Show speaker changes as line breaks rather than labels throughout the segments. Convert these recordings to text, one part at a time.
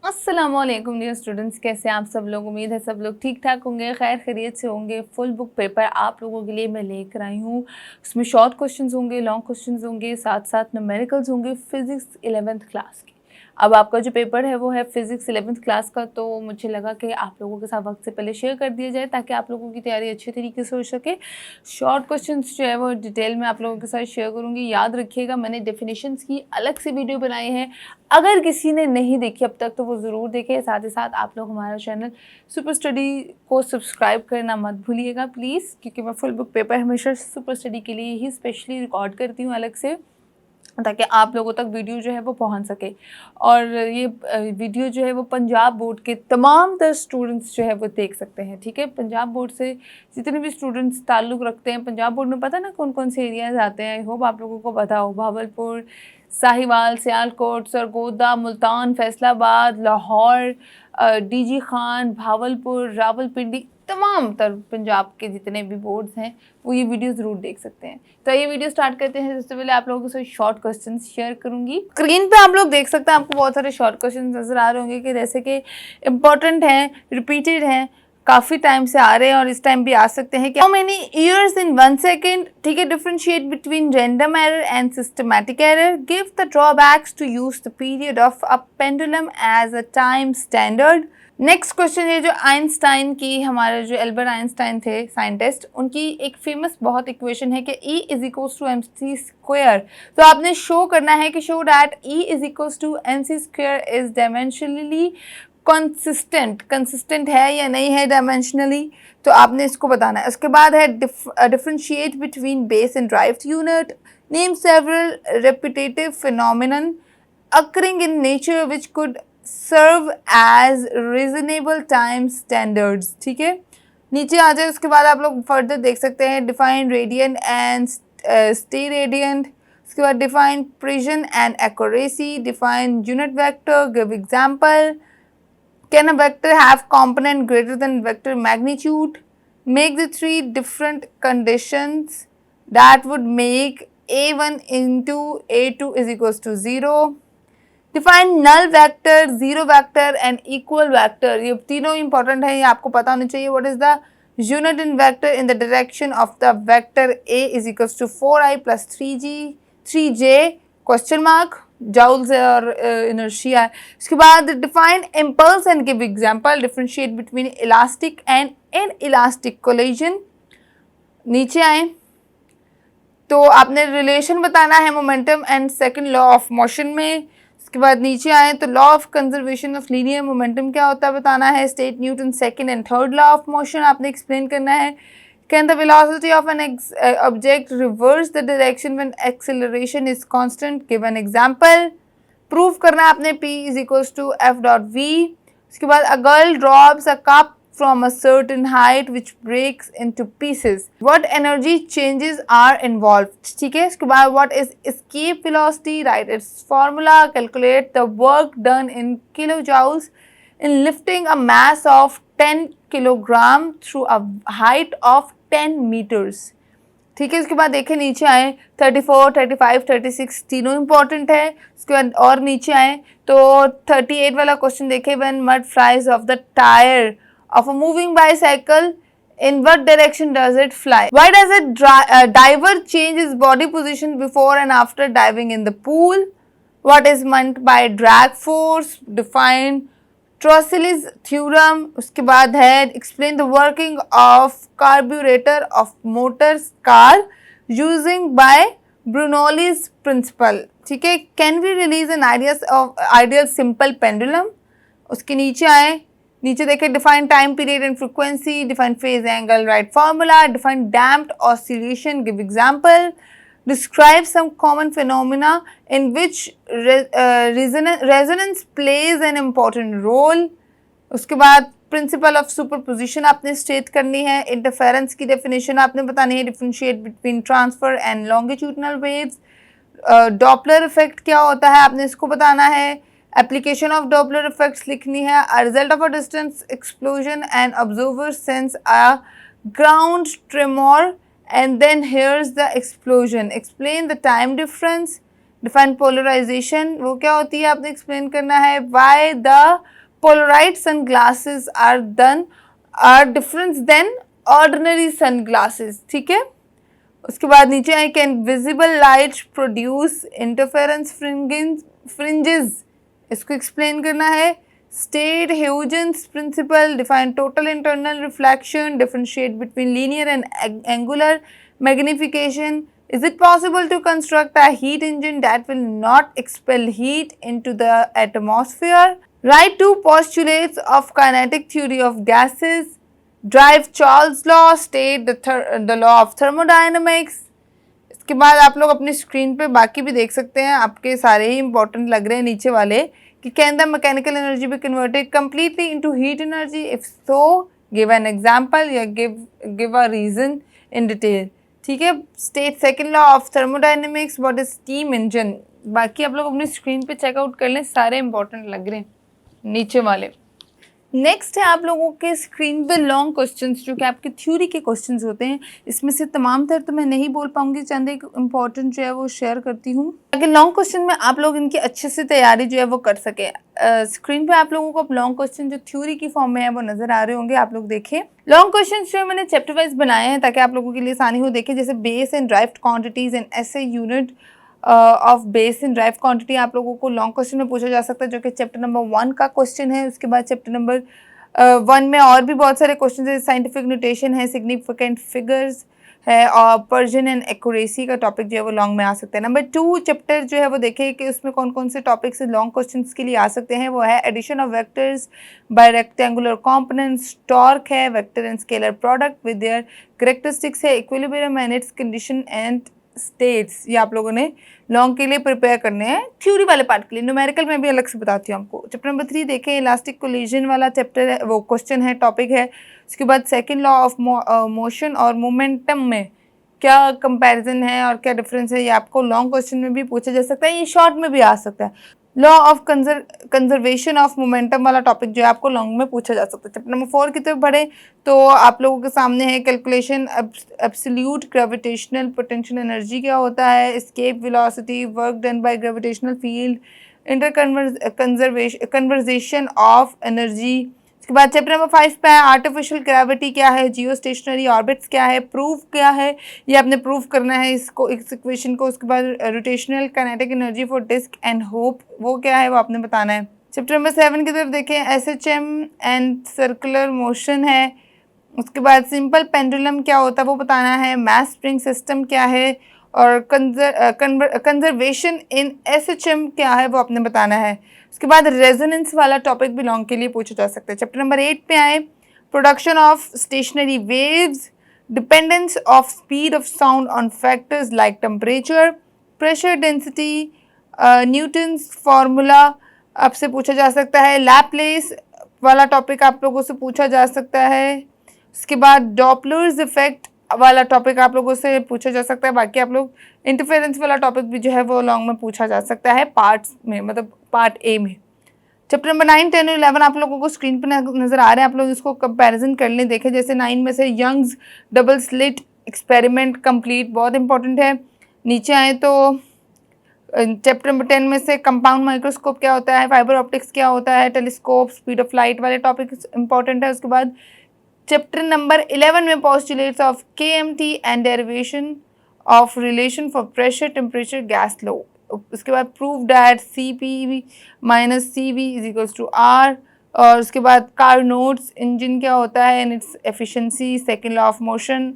अस्सलामुअलैकुम dear students, कैसे हैं आप सब लोग। उम्मीद है सब लोग ठीक ठाक होंगे, खैर खैरियत से होंगे। फुल बुक पेपर आप लोगों के लिए मैं लेकर आई हूँ। उसमें शॉर्ट क्वेश्चंस होंगे, लॉन्ग क्वेश्चंस होंगे, साथ साथ न्यूमेरिकल्स होंगे फिजिक्स 11th क्लास के। अब आपका जो पेपर है वो है फिजिक्स 11th क्लास का, तो मुझे लगा कि आप लोगों के साथ वक्त से पहले शेयर कर दिया जाए ताकि आप लोगों की तैयारी अच्छे तरीके से हो सके। शॉर्ट क्वेश्चंस जो है वो डिटेल में आप लोगों के साथ शेयर करूँगी। याद रखिएगा, मैंने डेफिनेशंस की अलग से वीडियो बनाई है, अगर किसी ने नहीं देखी अब तक तो वो ज़रूर देखे। साथ ही साथ आप लोग हमारा चैनल सुपर स्टडी को सब्सक्राइब करना मत भूलिएगा प्लीज़, क्योंकि मैं फुल बुक पेपर हमेशा सुपर स्टडी के लिए ही स्पेशली रिकॉर्ड करती हूँ अलग से, ताकि आप लोगों तक वीडियो जो है वो पहुंच सके। और ये वीडियो जो है वो पंजाब बोर्ड के तमाम तर स्टूडेंट्स जो है वो देख सकते हैं। ठीक है, पंजाब बोर्ड से जितने भी स्टूडेंट्स ताल्लुक़ रखते हैं, पंजाब बोर्ड में पता ना कौन कौन से एरियाज़ आते हैं, आई होप आप लोगों को पता हो। भावलपुर, साहिवाल, सियालकोट, सरगोदा, मुल्तान, फैसलाबाद, लाहौर, डीजी खान, भावलपुर, रावलपिंडी, तमाम तर पंजाब के जितने भी बोर्ड्स हैं वो ये वीडियो ज़रूर देख सकते हैं। तो ये वीडियो स्टार्ट करते हैं। सबसे पहले आप लोगों के साथ शॉर्ट क्वेश्चन शेयर करूंगी। स्क्रीन पे आप लोग देख सकते हैं, आपको बहुत सारे शॉर्ट क्वेश्चन नजर आ रहे होंगे कि जैसे कि इम्पोर्टेंट हैं, रिपीटेड हैं, काफ़ी टाइम से आ रहे हैं और इस टाइम भी आ सकते हैं। How many years in 1 second. ठीक है, differentiate between random error and systematic error. Give the drawbacks to use the period of a pendulum as a time standard. Next question है जो आइंस्टाइन की, हमारे जो एल्बर्ट आइंस्टाइन थे scientist, उनकी एक फेमस बहुत इक्वेशन है कि E is equals to MC square. तो आपने शो करना है कि show that E is equals to MC square is dimensionally consistent है या नहीं है डायमेंशनली, तो आपने इसको बताना है। उसके बाद है differentiate between base and derived unit. Name several repetitive phenomenon occurring in nature which could serve as reasonable time standards। ठीक है, नीचे आ जाए। उसके बाद आप लोग फर्दर देख सकते हैं define radian and stay radiant. उसके बाद define prison and accuracy, define unit vector, give example. Can a vector have component greater than vector magnitude? Make the 3 different conditions that would make A1 into A2 is equals to 0. Define null vector, zero vector and equal vector। ये तीनों important है, ये आपको पता होना चाहिए। What is the unit in vector in the direction of the vector A is equals to 4i plus 3j question mark joules और inertia। उसके बाद define impulse and give example। differentiate between elastic and inelastic collision। नीचे आए तो आपने relation बताना है momentum and second law of motion में। उसके बाद नीचे आए तो law of conservation of linear momentum क्या होता है बताना है। State Newton second and third law of motion आपने एक्सप्लेन करना है। Can the velocity of an object reverse the direction when acceleration is constant, give an example. Prove करना है आपने P is equals to F dot V। उसके बाद a girl drops a cup from a certain height which breaks into pieces. What energy changes are involved? ठीक है, इसके बाद what is escape velocity? Write its formula. Calculate the work done in kilojoules in lifting a mass of 10 kilogram through a height of 10 meters. ठीक है, इसके बाद देखें नीचे आए 34, 35, 36 तीनों इंपॉर्टेंट है। उसके बाद और नीचे आए तो 38 वाला क्वेश्चन देखें। When mud flies of the tyre of a moving bicycle, in what direction does it fly? Why does a diver change his body position before and after diving in the pool? What is meant by drag force? Define Trossel's theorem। उसके बाद है explain the working of carburetor of motor car using by Bernoulli's principle। ठीक है, can we release an ideal simple pendulum? उसके नीचे आए, नीचे देखें define time period and frequency, define phase angle, write formula, define damped oscillation, give example. Describe some common phenomena in which resonance plays an important role. उसके बाद principle of superposition आपने state करनी है। इंटरफेरेंस की definition आपने बतानी है। Differentiate between transfer and longitudinal waves. Doppler effect क्या होता है आपने इसको बताना है। एप्लीकेशन ऑफ डॉपलर इफेक्ट्स लिखनी है। A result of a distance explosion and observer sense a ground tremor and then hears the explosion. Explain the time difference. Define polarisation, वो क्या होती है आपने एक्सप्लेन करना है. Why the polaroid sun glasses are different than ordinary sun glasses. ठीक है. उसके बाद नीचे आई can visible light produce interference fringes, इसको एक्सप्लेन करना है. State Huygens principle, define total internal reflection, differentiate between linear and angular magnification. Is it possible to construct a heat engine that will not expel heat into the atmosphere? Write two postulates of kinetic theory of gases. Drive Charles' law. State the law of thermodynamics. इसके बाद आप लोग अपनी screen पे बाकी भी देख सकते हैं, आपके सारे ही इंपॉर्टेंट लग रहे हैं नीचे वाले, कि can the mechanical energy be converted completely into heat energy, if so give an example या give a reason in detail. ठीक है. State second law of thermodynamics, what is steam engine. बाकी आप लोग अपनी स्क्रीन पे चेकआउट कर लें, सारे इंपॉर्टेंट लग रहे हैं नीचे वाले. नेक्स्ट है आप लोगों के स्क्रीन पे लॉन्ग क्वेश्चंस, जो कि आपके थ्योरी के क्वेश्चंस होते हैं. इसमें से तमाम तर तो मैं नहीं बोल पाऊंगी, चंद एक इम्पॉर्टेंट जो है वो शेयर करती हूँ ताकि लॉन्ग क्वेश्चन में आप लोग इनकी अच्छे से तैयारी जो है वो कर सके. स्क्रीन पे आप लोगों को अब लॉन्ग क्वेश्चन जो थ्योरी की फॉर्म में है वो नजर आ रहे होंगे, आप लोग देखें. लॉन्ग क्वेश्चन जो है मैंने चैप्टर वाइज बनाए हैं ताकि आप लोगों के लिए आसानी हो. देखें जैसे base and derived quantities and SI unit of base and derive quantity आप लोगों को लॉन्ग क्वेश्चन में पूछा जा सकता है, जो कि चैप्टर नंबर 1 का क्वेश्चन है. उसके बाद चैप्टर नंबर 1 में और भी बहुत सारे क्वेश्चन है. साइंटिफिक नोटेशन है, सिग्निफिकेंट फिगर्स है, और पर्जन एंड एक्यूरेसी का टॉपिक जो है वो लॉन्ग में आ सकता है. नंबर 2 चैप्टर जो है वो देखें कि उसमें कौन कौन से टॉपिक्स लॉन्ग क्वेश्चंस के लिए आ सकते हैं. वो है addition of vectors by rectangular components, torque है, vector and scalar product with their characteristics है, equilibrium and its condition and states. ये आप लोगों ने लॉन्ग के लिए प्रिपेयर करने हैं. थ्योरी वाले पार्ट के लिए न्यूमेरिकल में भी अलग से बताती हूँ आपको. चैप्टर नंबर 3 देखें, इलास्टिक कोलिजन वाला चैप्टर है, वो क्वेश्चन है, टॉपिक है. उसके बाद सेकंड लॉ ऑफ मोशन और मोमेंटम में क्या कंपैरिजन है और क्या डिफरेंस है, ये आपको लॉन्ग क्वेश्चन में भी पूछा जा सकता है, ये शॉर्ट में भी आ सकता है. Law of conservation of momentum वाला टॉपिक जो है आपको लॉन्ग में पूछा जा सकता है. चैप्टर नंबर 4 की तरफ बढ़े तो आप लोगों के सामने है calculation absolute gravitational potential energy क्या होता है, escape velocity, work done by gravitational field, conversation of energy. उसके बाद चैप्टर नंबर 5 पे है आर्टिफिशियल ग्रेविटी क्या है, जियो स्टेशनरी ऑर्बिट्स क्या है, प्रूफ क्या है, ये आपने प्रूफ करना है इसको, इस इक्वेशन को. उसके बाद rotational kinetic energy for disc and hoop, वो क्या है वो आपने बताना है. चैप्टर नंबर 7 की तरफ देखें, एसएचएम एंड सर्कुलर मोशन है. उसके बाद सिंपल पेंडुलम क्या होता है वो बताना है, मैस स्प्रिंग सिस्टम क्या है, और कंजर्वेशन इन एसएचएम क्या है वो आपने बताना है. उसके बाद रेजोनेंस वाला टॉपिक भी लॉन्ग के लिए पूछा जा सकता है. चैप्टर नंबर 8 पे आए, production of stationery waves, dependence of speed of sound on factors like temperature, pressure density, Newton's formula आपसे पूछा जा सकता है. लैपलेस वाला टॉपिक आप लोगों से पूछा जा सकता है. उसके बाद डॉपलर्स इफेक्ट वाला टॉपिक आप लोगों से पूछा जा सकता है. बाकी आप लोग इंटरफेरेंस वाला टॉपिक भी जो है वो लॉन्ग में पूछा जा सकता है पार्ट्स में, मतलब पार्ट ए में. चैप्टर नंबर 9, 10 और 11 आप लोगों को स्क्रीन पर नजर आ रहे हैं, आप लोग इसको कंपैरिजन कर लें. देखें जैसे 9 में से Young's double slit experiment complete, बहुत इंपॉर्टेंट है. नीचे आए तो चैप्टर नंबर 10 में से कंपाउंड माइक्रोस्कोप क्या होता है, फाइबर ऑप्टिक्स क्या होता है, टेलीस्कोप, स्पीड ऑफ लाइट वाले टॉपिक इंपॉर्टेंट है. उसके बाद चैप्टर नंबर 11 में postulates of KMT and derivation of relation for pressure temperature gas law. उसके बाद prove that CP minus CV is equals to R. और उसके बाद कार्नोट्स इंजन क्या होता है and its efficiency, second law of motion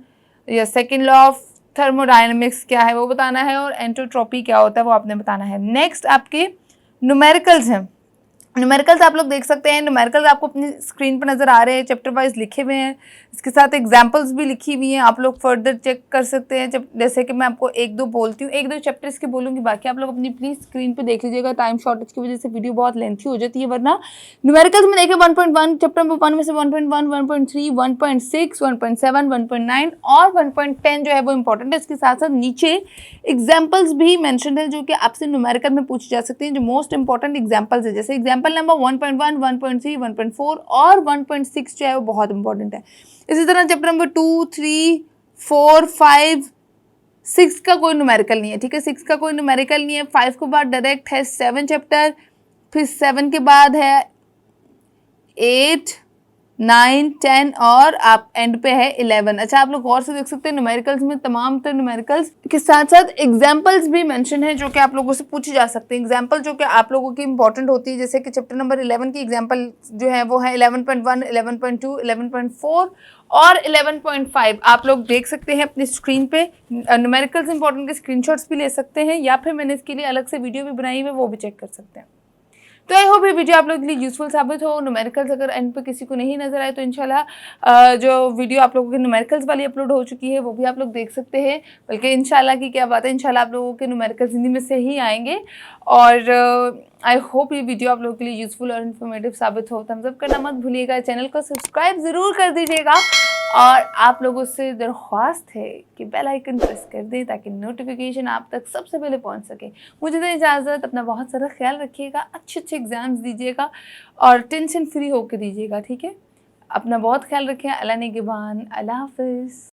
या सेकंड लॉ ऑफ थर्मोडायनेमिक्स क्या है वो बताना है, और एंट्रोट्रॉपी क्या होता है वो आपने बताना है. नेक्स्ट आपके न्यूमेरिकल्स हैं. न्यूमेरिकल्स आप लोग देख सकते हैं, न्यूमेरिकल्स आपको अपनी स्क्रीन पर नज़र आ रहे हैं, चैप्टर वाइज लिखे हुए हैं, इसके साथ एग्जांपल्स भी लिखी हुई हैं, आप लोग फर्दर चेक कर सकते हैं. जैसे कि मैं आपको 1-2 बोलती हूँ, 1-2 चैप्टर इसके बोलूँगी, बाकी आप लोग अपनी प्लीज़ स्क्रीन पे देख लीजिएगा. टाइम शॉर्टेज की वजह से वीडियो बहुत लेंथी हो जाती है, वरना न्यूमेरिकल्स में देखें 1.1 चैप्टर नंबर 1 में से 1.1, 1.3, 1.6, 1.7, 1.9 और 1.10 जो है वो इंपॉर्टेंट है. इसके साथ साथ नीचे एग्जाम्पल्स भी मैंशन है जो कि आपसे न्यूमेरिकल में पूछे जा सकते हैं, जो मोस्ट इंपॉर्टेंट एग्जाम्पल्स है. जैसे एग्जाम्पल नंबर 1.1, 1.3, 1.4 और 1.6 जो है वो बहुत इंपॉर्टेंट है. इसी तरह चैप्टर नंबर 2, 3, 4, 5, 6 का कोई न्यूमेरिकल नहीं है, ठीक है, 6 का कोई न्यूमेरिकल नहीं है। 5 के बाद डायरेक्ट है 7 चैप्टर, फिर 7 के बाद है 8, 9, 10 और आप एंड पे है 11। अच्छा, आप लोग गौर से देख सकते हैं न्यूमेरिकल्स में तमाम तरह न्यूमेरिकल्स के साथ साथ एग्जाम्पल्स भी मेंशन है जो कि आप लोगों से पूछे जा सकते हैं। एग्जाम्पल जो कि आप लोगों की इंपॉर्टेंट होती है, जैसे कि चैप्टर नंबर 11 की एग्जाम्पल जो है वो है 11.1, 11.2, 11.4 और 11.5। आप लोग देख सकते हैं अपनी स्क्रीन पे। न्यूमेरिकल्स इंपॉर्टेंट के स्क्रीनशॉट्स भी ले सकते हैं, या फिर मैंने इसके लिए अलग से वीडियो भी बनाई है, वो भी चेक कर सकते हैं। तो आई होप ये वीडियो आप लोगों के लिए यूजफुल साबित हो। न्यूमेरिकल्स अगर एंड पे किसी को नहीं नजर आए तो इंशाल्लाह जो वीडियो आप लोगों की न्यूमेरिकल्स वाली अपलोड हो चुकी है वो भी आप लोग देख सकते हैं। बल्कि इंशाल्लाह की क्या बात है, इंशाल्लाह आप लोगों के न्यूमेरिकल्स हिंदी में से ही आएंगे। और आई होप ये वीडियो आप लोगों के लिए यूजफुल और इन्फॉर्मेटिव साबित हो। थम्स अप करना मत भूलिएगा, चैनल को सब्सक्राइब ज़रूर कर दीजिएगा और आप लोगों से दरख्वास्त है कि बेल आइकन प्रेस कर दें ताकि नोटिफिकेशन आप तक सबसे पहले पहुंच सके। मुझे दें इजाज़त, अपना बहुत सारा ख्याल रखिएगा, अच्छे अच्छे एग्जाम्स दीजिएगा और टेंशन फ्री होकर दीजिएगा, ठीक है। अपना बहुत ख्याल रखें। अल्लाह निगहबान, अल्लाह हाफिज़।